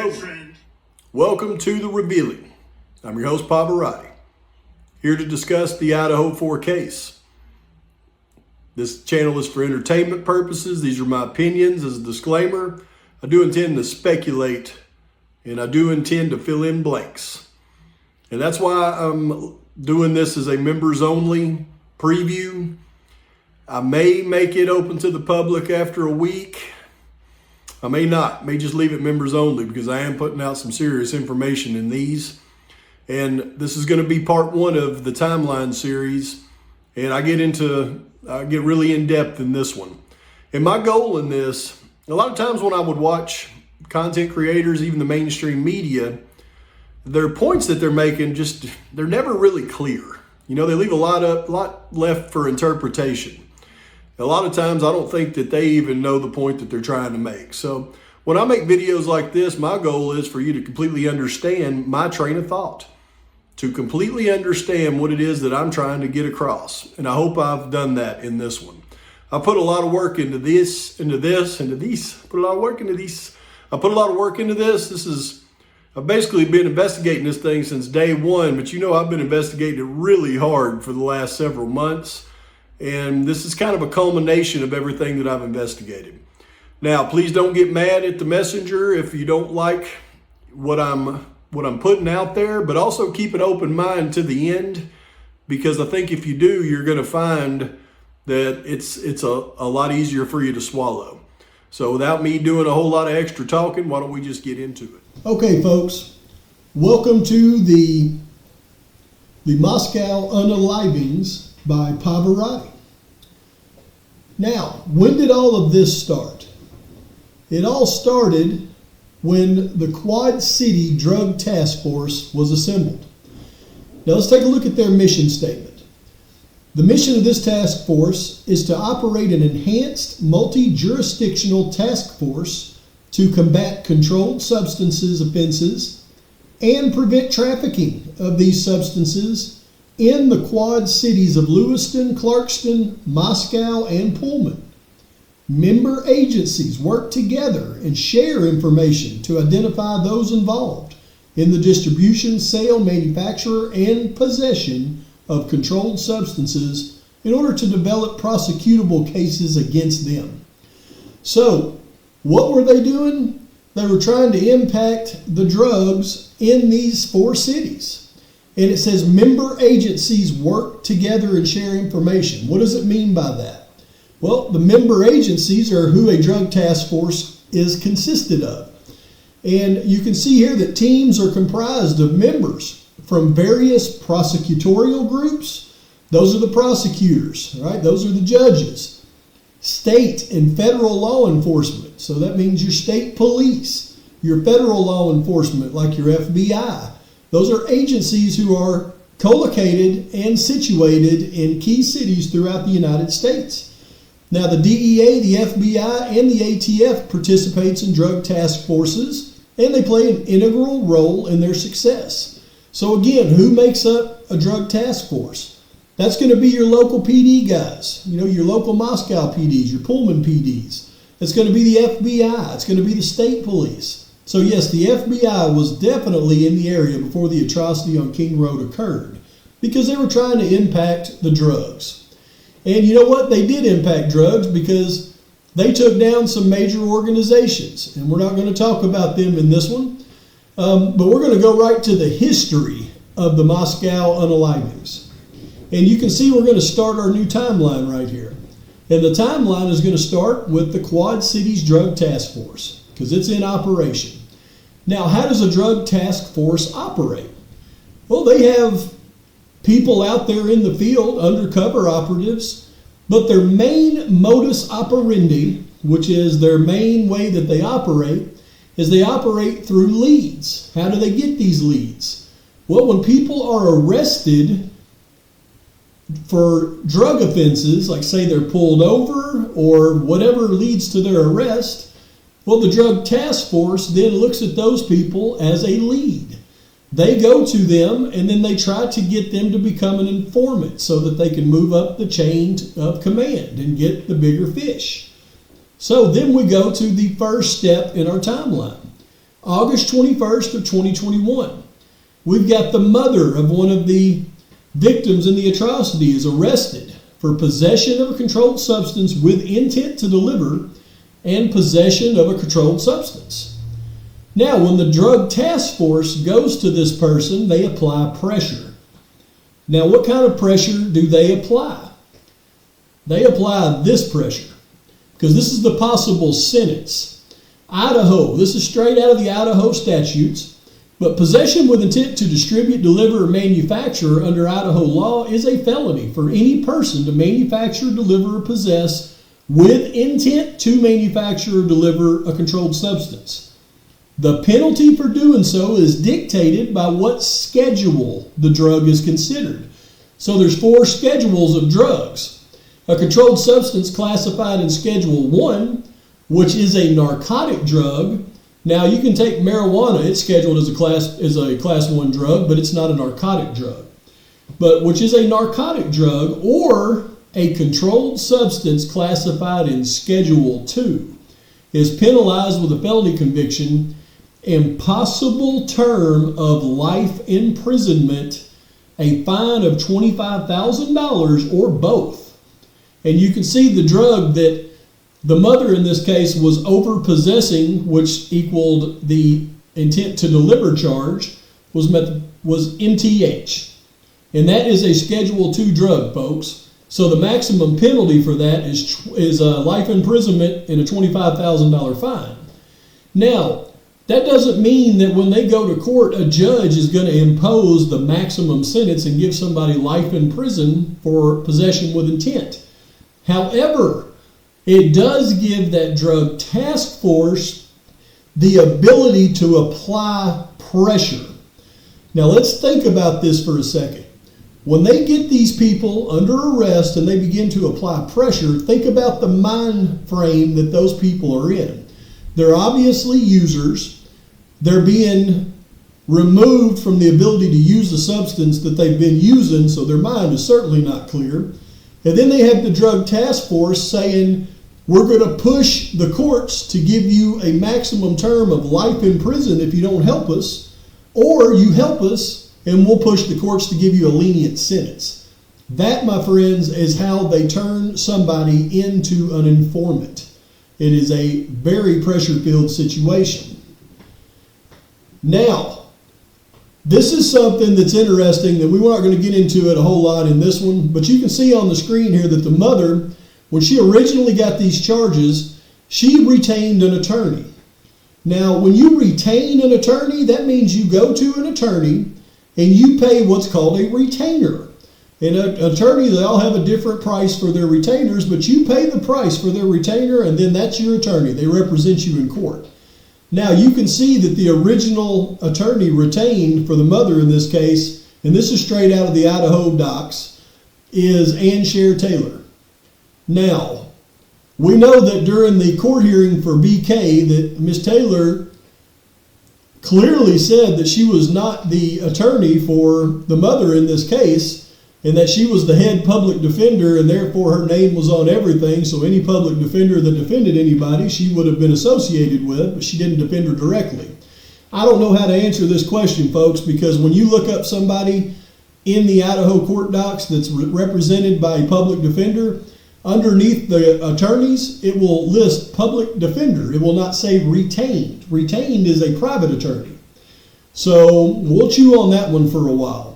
Hello, welcome to The Revealing. I'm your host, Pavoratii, here to discuss the Idaho 4 case. This channel is for entertainment purposes. These are my opinions. As a disclaimer, I do intend to speculate and I do intend to fill in blanks. And that's why I'm doing this as a members only preview. I may make it open to the public after a week. I may not, may just leave it members only because I am putting out some serious information in these. And this is going to be part one of the timeline series. And I get really in depth in this one. And my goal in this, a lot of times when I would watch content creators, even the mainstream media, their points that they're making they're never really clear. You know, they leave a lot left for interpretation. A lot of times I don't think that they even know the point that they're trying to make. So when I make videos like this, my goal is for you to completely understand my train of thought, to completely understand what it is that I'm trying to get across. And I hope I've done that in this one. I put a lot of work into this. I've basically been investigating this thing since day one, but you know I've been investigating it really hard for the last several months. And this is kind of a culmination of everything that I've investigated. Now, please don't get mad at the messenger if you don't like what I'm putting out there, but also keep an open mind to the end, because I think if you do, you're going to find that it's a lot easier for you to swallow. So without me doing a whole lot of extra talking, why don't we just get into it? Okay, folks, welcome to the Moscow Unalivings by Pavoratii. Now, when did all of this start? It all started when the Quad City Drug Task Force was assembled. Now let's take a look at their mission statement. The mission of this task force is to operate an enhanced multi-jurisdictional task force to combat controlled substances offenses and prevent trafficking of these substances in the Quad cities of Lewiston, Clarkston, Moscow, and Pullman. Member agencies work together and share information to identify those involved in the distribution, sale, manufacture, and possession of controlled substances in order to develop prosecutable cases against them. So, what were they doing? They were trying to impact the drugs in these 4 cities. And it says member agencies work together and share information. What does it mean by that? Well, the member agencies are who a drug task force is consisted of. And you can see here that teams are comprised of members from various prosecutorial groups. Those are the prosecutors, right? Those are the judges. State and federal law enforcement. So that means your state police, your federal law enforcement like your FBI. Those are agencies who are co-located and situated in key cities throughout the United States. Now, the DEA, the FBI, and the ATF participates in drug task forces, and they play an integral role in their success. So again, who makes up a drug task force? That's going to be your local PD guys, you know, your local Moscow PDs, your Pullman PDs. It's going to be the FBI. It's going to be the state police. So yes, the FBI was definitely in the area before the atrocity on King Road occurred because they were trying to impact the drugs. And you know what? They did impact drugs because they took down some major organizations. And we're not going to talk about them in this one. But we're going to go right to the history of the Moscow Unalivings. And you can see we're going to start our new timeline right here. And the timeline is going to start with the Quad Cities Drug Task Force, because it's in operation. Now, how does a drug task force operate? Well, they have people out there in the field, undercover operatives, but their main modus operandi, which is their main way that they operate, is they operate through leads. How do they get these leads? Well, when people are arrested for drug offenses, like say they're pulled over or whatever leads to their arrest, well, the drug task force then looks at those people as a lead. They go to them and then they try to get them to become an informant so that they can move up the chain of command and get the bigger fish. So then we go to the first step in our timeline. August 21st of 2021. We've got the mother of one of the victims in the atrocity is arrested for possession of a controlled substance with intent to deliver and possession of a controlled substance. Now, when the drug task force goes to this person, they apply pressure. Now, what kind of pressure do they apply? They apply this pressure, because this is the possible sentence. Idaho, this is straight out of the Idaho statutes, but possession with intent to distribute, deliver, or manufacture under Idaho law is a felony for any person to manufacture, deliver, or possess with intent to manufacture or deliver a controlled substance. The penalty for doing so is dictated by what schedule the drug is considered. So there's 4 schedules of drugs. A controlled substance classified in Schedule 1, which is a narcotic drug. Now, you can take marijuana, it's scheduled as a class 1 drug, but it's not a narcotic drug. But which is a narcotic drug, or a controlled substance classified in Schedule 2, is penalized with a felony conviction and possible term of life imprisonment, a fine of $25,000, or both. And you can see the drug that the mother in this case was over-possessing, which equaled the intent to deliver charge, was MTH. And that is a Schedule 2 drug, folks. So the maximum penalty for that is life imprisonment and a $25,000 fine. Now, that doesn't mean that when they go to court, a judge is going to impose the maximum sentence and give somebody life in prison for possession with intent. However, it does give that drug task force the ability to apply pressure. Now, let's think about this for a second. When they get these people under arrest and they begin to apply pressure, think about the mind frame that those people are in. They're obviously users. They're being removed from the ability to use the substance that they've been using, so their mind is certainly not clear. And then they have the drug task force saying, we're going to push the courts to give you a maximum term of life in prison if you don't help us, or you help us and we'll push the courts to give you a lenient sentence. That, my friends, is how they turn somebody into an informant. It is a very pressure-filled situation. Now, this is something that's interesting that we're not going to get into it a whole lot in this one, but you can see on the screen here that the mother, when she originally got these charges, she retained an attorney. Now, when you retain an attorney, that means you go to an attorney and you pay what's called a retainer. And an attorney, they all have a different price for their retainers, but you pay the price for their retainer, and then that's your attorney. They represent you in court. Now, you can see that the original attorney retained for the mother in this case, and this is straight out of the Idaho docs, is Ann Sher Taylor. Now, we know that during the court hearing for BK that Ms. Taylor clearly said that she was not the attorney for the mother in this case, and that she was the head public defender, and therefore her name was on everything, so any public defender that defended anybody she would have been associated with, but she didn't defend her directly. I don't know how to answer this question, folks, because when you look up somebody in the Idaho court docs that's represented by a public defender, underneath the attorneys, it will list public defender. It will not say retained. Retained is a private attorney. So we'll chew on that one for a while.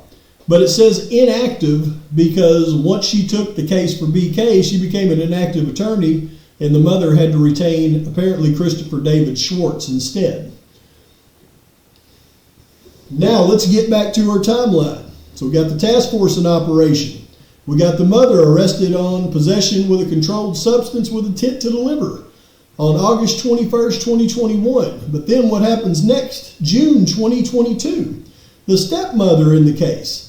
But it says inactive because once she took the case for BK, she became an inactive attorney, and the mother had to retain apparently Christopher David Schwartz instead. Now let's get back to our timeline. So we got the task force in operation. We got the mother arrested on possession with a controlled substance with intent to deliver on August 21st, 2021. But then what happens next? June 2022. The stepmother in the case.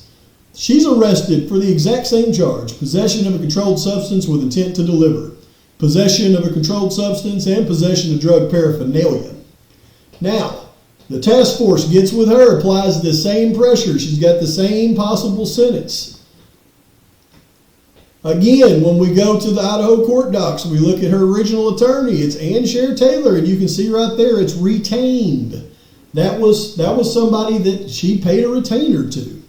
She's arrested for the exact same charge, possession of a controlled substance with intent to deliver, possession of a controlled substance, and possession of drug paraphernalia. Now, the task force gets with her, applies the same pressure. She's got the same possible sentence. Again, when we go to the Idaho court docs, we look at her original attorney. It's Ann Sher Taylor, and you can see right there it's retained. That was somebody that she paid a retainer to.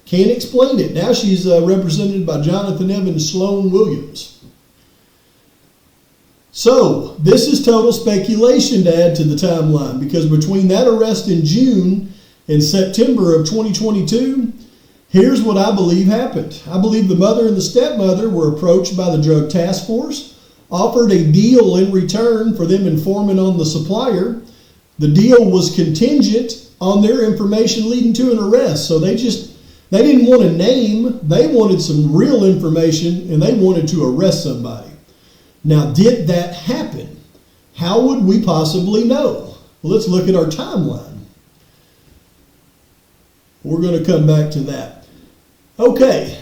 Can't explain it. Now she's represented by Jonathan Evans Sloan Williams. So this is total speculation to add to the timeline, because between that arrest in June and September of 2022, here's what I believe happened. I believe the mother and the stepmother were approached by the Drug Task Force, offered a deal in return for them informing on the supplier. The deal was contingent on their information leading to an arrest. So they didn't want a name. They wanted some real information, and they wanted to arrest somebody. Now, did that happen? How would we possibly know? Well, let's look at our timeline. We're going to come back to that. Okay,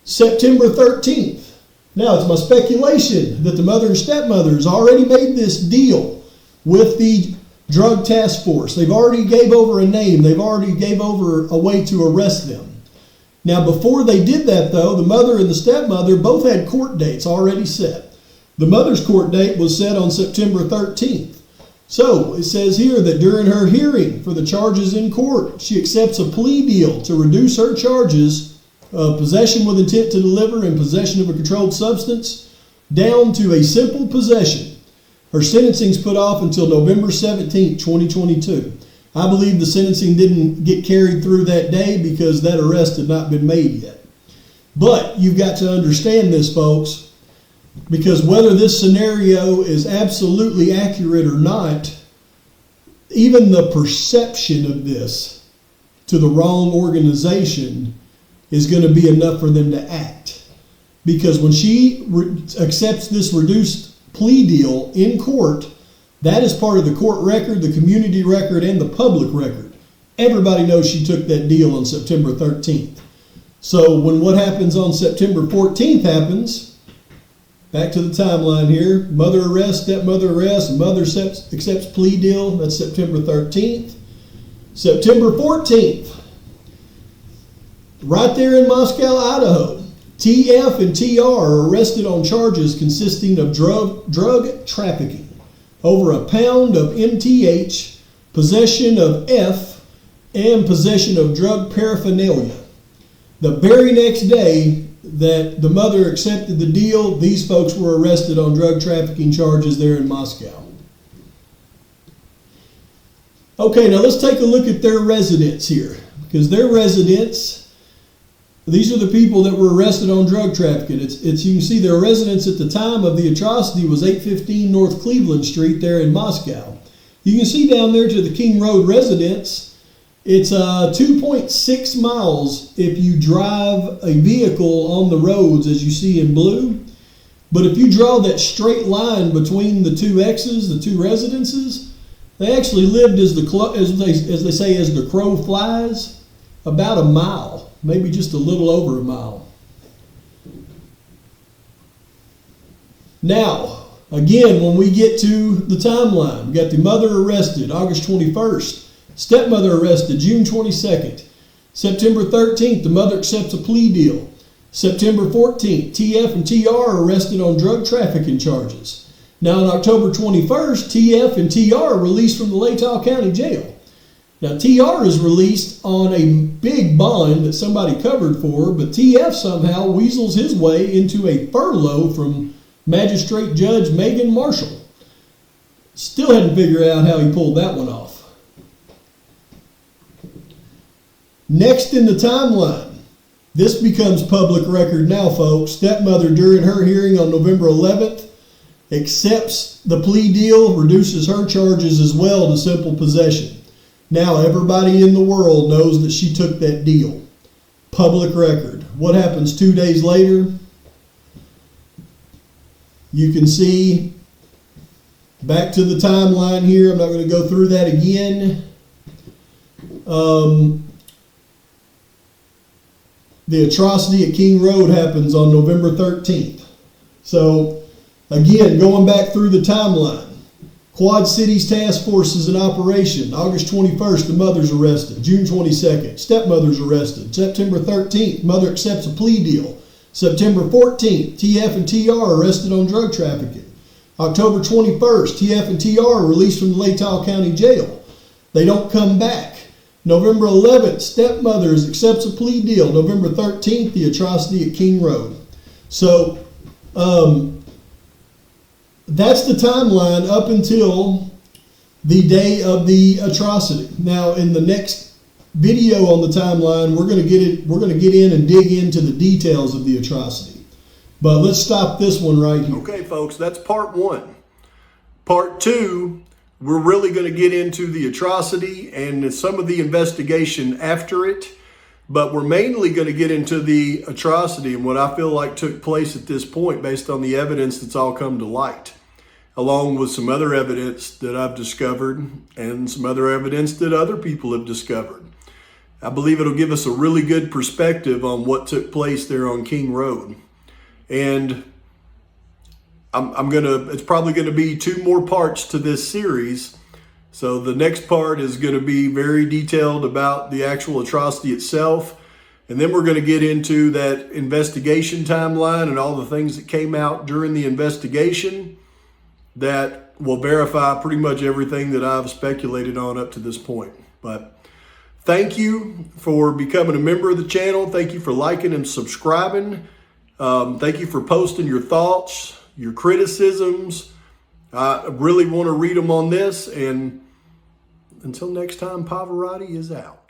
September 13th. Now, it's my speculation that the mother and stepmothers already made this deal with the Drug Task Force. They've already gave over a name. They've already gave over a way to arrest them. Now, before they did that, though, the mother and the stepmother both had court dates already set. The mother's court date was set on September 13th. So, it says here that during her hearing for the charges in court, she accepts a plea deal to reduce her charges of possession with intent to deliver and possession of a controlled substance down to a simple possession. Her sentencing is put off until November 17th, 2022. I believe the sentencing didn't get carried through that day because that arrest had not been made yet. But you've got to understand this, folks, because whether this scenario is absolutely accurate or not, even the perception of this to the wrong organization is going to be enough for them to act. Because when she accepts this reduced plea deal in court, that is part of the court record, the community record, and the public record. Everybody knows she took that deal on September 13th. So when what happens on September 14th happens, back to the timeline here, mother arrest, stepmother arrest, mother accepts plea deal, that's September 13th. September 14th, right there in Moscow, Idaho, TF and TR are arrested on charges consisting of drug trafficking, over a pound of MTH, possession of F, and possession of drug paraphernalia. The very next day that the mother accepted the deal, these folks were arrested on drug trafficking charges there in Moscow. Okay, now let's take a look at their residents here, because their residents, these are the people that were arrested on drug trafficking. You can see their residence at the time of the atrocity was 815 North Cleveland Street there in Moscow. You can see down there to the King Road residence, it's 2.6 miles if you drive a vehicle on the roads as you see in blue. But if you draw that straight line between the two X's, the two residences, they actually lived as they say, as the crow flies, about a mile. Maybe just a little over a mile. Now, again, when we get to the timeline, we got the mother arrested August 21st, stepmother arrested June 22nd, September 13th, the mother accepts a plea deal. September 14th, TF and TR are arrested on drug trafficking charges. Now, on October 21st, TF and TR are released from the Latah County Jail. Now, TR is released on a big bond that somebody covered for, but TF somehow weasels his way into a furlough from Magistrate Judge Megan Marshall. Still hadn't figured out how he pulled that one off. Next in the timeline, this becomes public record now, folks. Stepmother, during her hearing on November 11th, accepts the plea deal, reduces her charges as well to simple possession. Now everybody in the world knows that she took that deal. Public record. What happens 2 days later? You can see back to the timeline here. I'm not going to go through that again. The atrocity at King Road happens on November 13th. So again, going back through the timeline. Quad Cities Task Force is in operation. August 21st, the mother's arrested. June 22nd, stepmother's arrested. September 13th, mother accepts a plea deal. September 14th, TF and TR are arrested on drug trafficking. October 21st, TF and TR are released from the Latah County Jail. they don't come back. November 11th, stepmothers accepts a plea deal. November 13th, the atrocity at King Road. So that's the timeline up until the day of the atrocity. Now, in the next video on the timeline, we're going to get in and dig into the details of the atrocity. But let's stop this one right here. Okay, folks, that's part one. Part two, we're really going to get into the atrocity and some of the investigation after it. But we're mainly going to get into the atrocity and what I feel like took place at this point based on the evidence that's all come to light, along with some other evidence that I've discovered and some other evidence that other people have discovered. I believe it'll give us a really good perspective on what took place there on King Road. And it's probably gonna be 2 more parts to this series. So the next part is gonna be very detailed about the actual atrocity itself. And then we're gonna get into that investigation timeline and all the things that came out during the investigation that will verify pretty much everything that I've speculated on up to this point. But thank you for becoming a member of the channel. Thank you for liking and subscribing. Thank you for posting your thoughts, your criticisms. I really want to read them on this. And until next time, Pavoratii is out.